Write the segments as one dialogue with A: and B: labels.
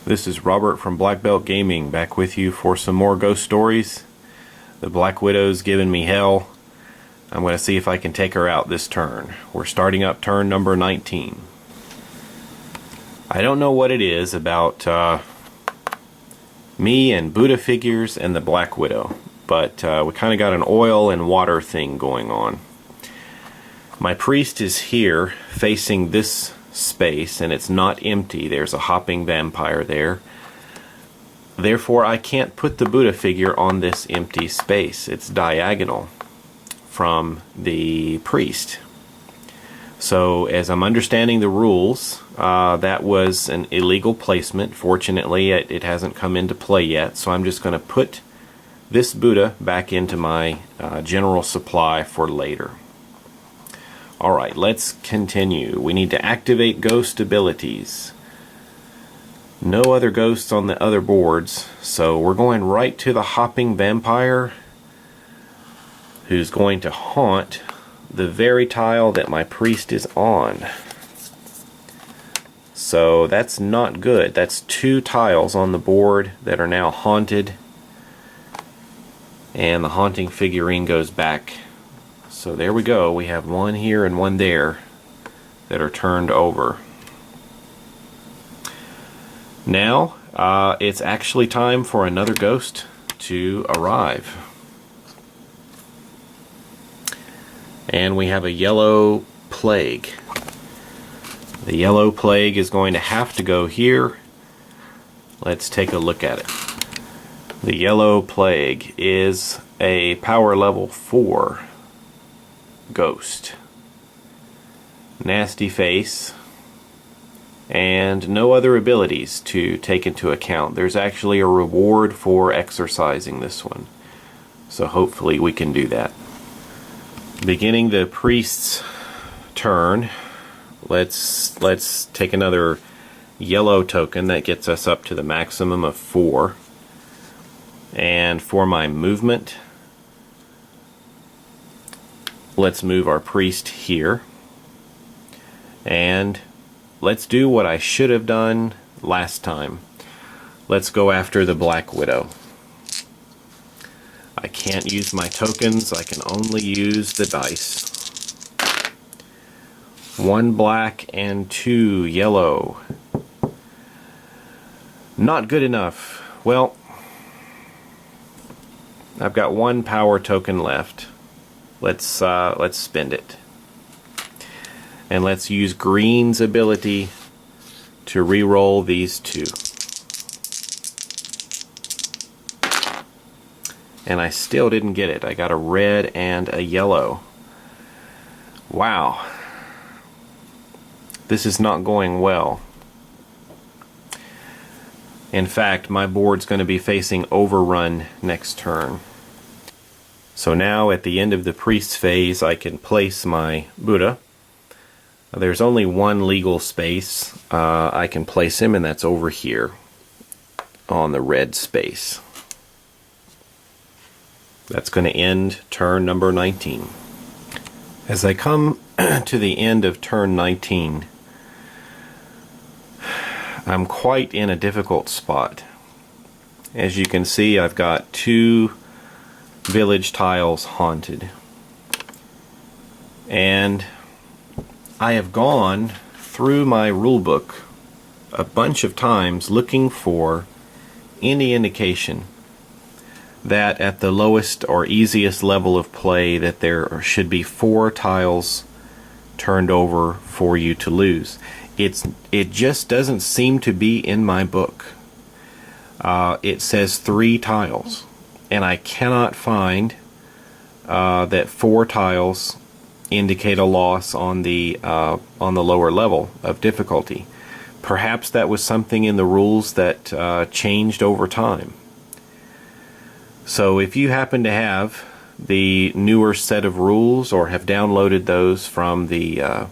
A: This is Robert from Black Belt Gaming, back with you for some more ghost stories. The Black Widow's giving me hell. I'm going to see if I can take her out this turn. We're starting up turn number 19. I don't know what it is about me and Buddha figures and the Black Widow, but we kind of got an oil and water thing going on. My priest is here facing this space, and it's not empty. There's a hopping vampire there. Therefore, I can't put the Buddha figure on this empty space. It's diagonal from the priest. So, as I'm understanding the rules, that was an illegal placement. Fortunately, it hasn't come into play yet, so I'm just going to put this Buddha back into my general supply for later. Alright, let's continue. We need to activate ghost abilities. No other ghosts on the other boards, so we're going right to the hopping vampire, who's going to haunt the very tile that my priest is on. So that's not good. That's 2 tiles on the board that are now haunted, and the haunting figurine goes back. So there we go. We have 1 here and 1 there that are turned over. Now it's actually time for another ghost to arrive. And we have a yellow plague. The yellow plague is going to have to go here. Let's take a look at it. The yellow plague is a power level 4 ghost. Nasty face, and no other abilities to take into account. There's actually a reward for exercising this one, so hopefully we can do that. Beginning the priest's turn, let's take another yellow token that gets us up to the maximum of 4. And for my movement, let's move our priest here, and let's do what I should have done last time. Let's go after the Black Widow. I can't use my tokens, I can only use the dice. 1 black and 2 yellow. Not good enough. Well, I've got 1 power token left. Let's spend it. And let's use green's ability to re-roll these 2. And I still didn't get it. I got a red and a yellow. Wow. This is not going well. In fact, my board's going to be facing Overrun next turn. So now at the end of the priest's phase, I can place my Buddha. There's only 1 legal space I can place him, and that's over here on the red space. That's going to end turn number 19. As I come to the end of turn 19, I'm quite in a difficult spot. As you can see, I've got 2 village tiles haunted, and I have gone through my rulebook a bunch of times looking for any indication that at the lowest or easiest level of play that there should be 4 tiles turned over for you to lose. It just doesn't seem to be in my book. It says 3 tiles. And I cannot find that 4 tiles indicate a loss on the lower level of difficulty. Perhaps that was something in the rules that changed over time. So if you happen to have the newer set of rules or have downloaded those from the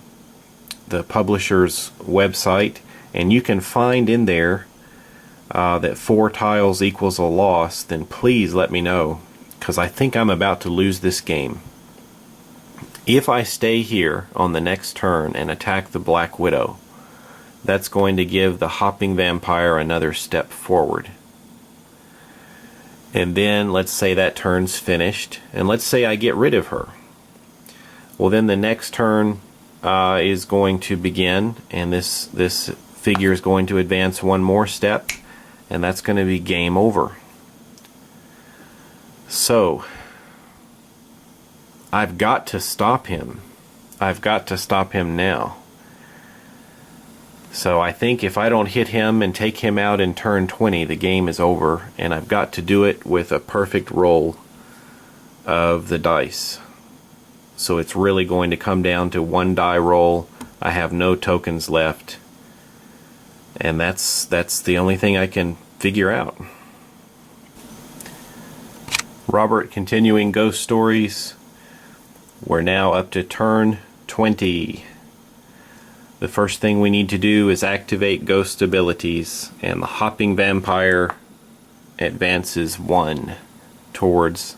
A: publisher's website, and you can find in there that 4 tiles equals a loss, then please let me know, because I think I'm about to lose this game. If I stay here on the next turn and attack the Black Widow, that's going to give the hopping vampire another step forward. And then let's say that turn's finished, and let's say I get rid of her. Well, then the next turn is going to begin, and this figure is going to advance one more step, and that's going to be game over. So I've got to stop him. I've got to stop him now. So I think if I don't hit him and take him out in turn 20, the game is over, and I've got to do it with a perfect roll of the dice. So it's really going to come down to one die roll. I have no tokens left, and that's the only thing I can figure out. Robert, continuing Ghost Stories. We're now up to turn 20. The first thing we need to do is activate ghost abilities, and the hopping vampire advances 1 towards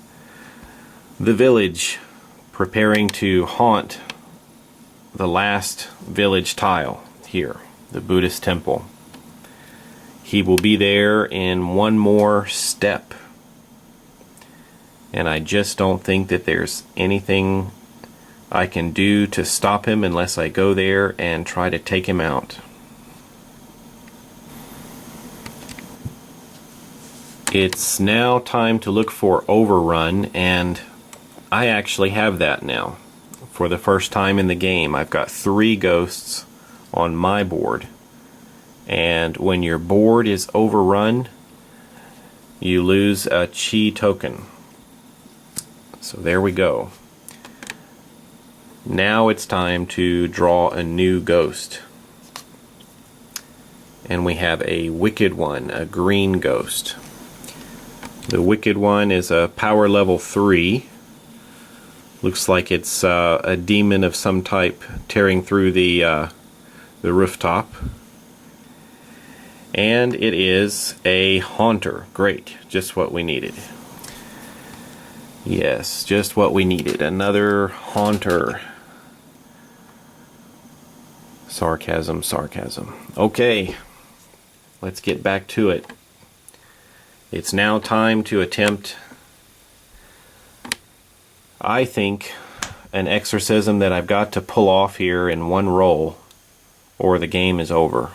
A: the village, preparing to haunt the last village tile here, the Buddhist temple. He will be there in one more step, and I just don't think that there's anything I can do to stop him unless I go there and try to take him out. It's now time to look for Overrun, and I actually have that now. For the first time in the game, I've got 3 ghosts on my board. And when your board is overrun, you lose a chi token. So there we go. Now it's time to draw a new ghost. And we have a wicked one, a green ghost. The wicked one is a power level 3. Looks like it's a demon of some type tearing through the rooftop. And it is a haunter. Great, just what we needed. Yes, just what we needed. Another haunter. Sarcasm, sarcasm. Okay, let's get back to it. It's now time to attempt, I think, an exorcism that I've got to pull off here in one roll, or the game is over.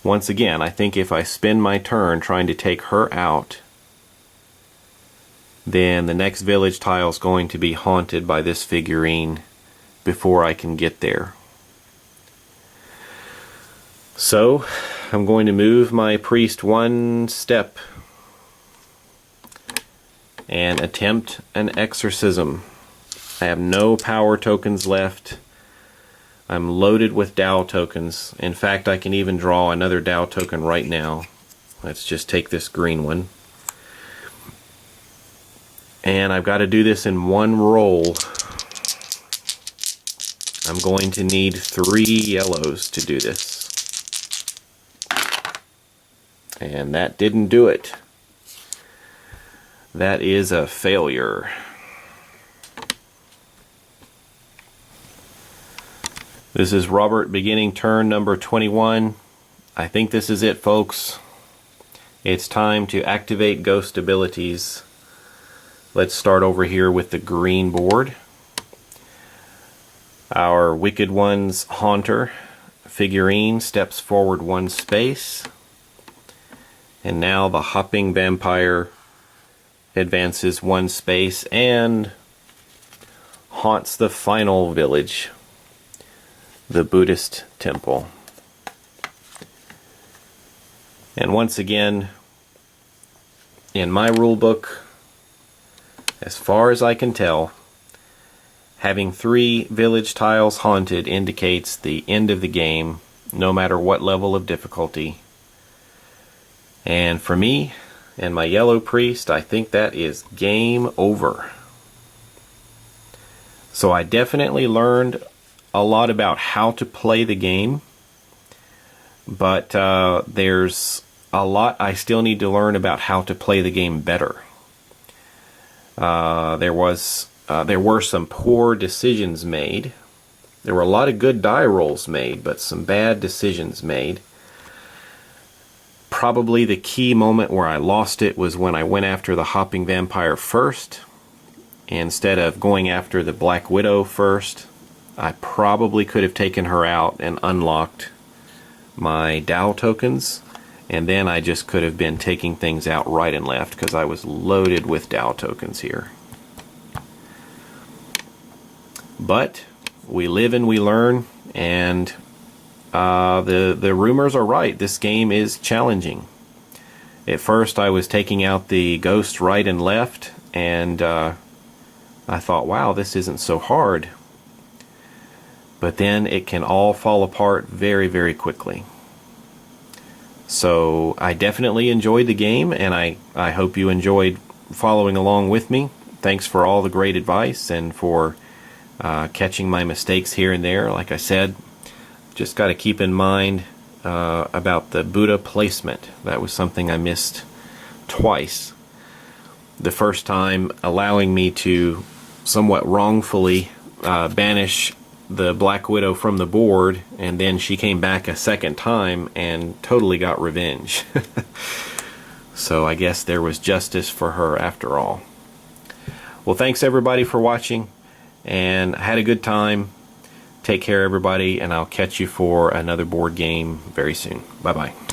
A: Once again, I think if I spend my turn trying to take her out, then the next village tile is going to be haunted by this figurine before I can get there. So, I'm going to move my priest one step and attempt an exorcism. I have no power tokens left. I'm loaded with Dao tokens. In fact, I can even draw another Dao token right now. Let's just take this green one. And I've got to do this in one roll. I'm going to need 3 yellows to do this. And that didn't do it. That is a failure. This is Robert beginning turn number 21. I think this is it, folks. It's time to activate ghost abilities. Let's start over here with the green board. Our Wicked One's Haunter figurine steps forward 1 space. And now the hopping vampire advances 1 space and haunts the final village, the Buddhist temple. And once again, in my rule book, as far as I can tell, having 3 village tiles haunted indicates the end of the game, no matter what level of difficulty. And for me and my yellow priest, I think that is game over. So I definitely learned a lot about how to play the game, but there's a lot I still need to learn about how to play the game better. There were some poor decisions made, There were a lot of good die rolls made, but some bad decisions made. Probably the key moment where I lost it was when I went after the hopping vampire first. Instead of going after the Black Widow first, I probably could have taken her out and unlocked my Dow tokens, and then I just could have been taking things out right and left because I was loaded with Dow tokens here. But we live and we learn, and the rumors are right. This game is challenging. At first I was taking out the ghost right and left, and I thought, wow, this isn't so hard. But then it can all fall apart very, very quickly. So I definitely enjoyed the game, and I hope you enjoyed following along with me. Thanks for all the great advice and for catching my mistakes here and there. Like I said, just got to keep in mind about the Buddha placement. That was something I missed twice. The first time allowing me to somewhat wrongfully banish the Black Widow from the board, and then she came back a second time and totally got revenge. So I guess there was justice for her after all. Well, thanks everybody for watching, and I had a good time. Take care everybody, and I'll catch you for another board game very soon. Bye bye.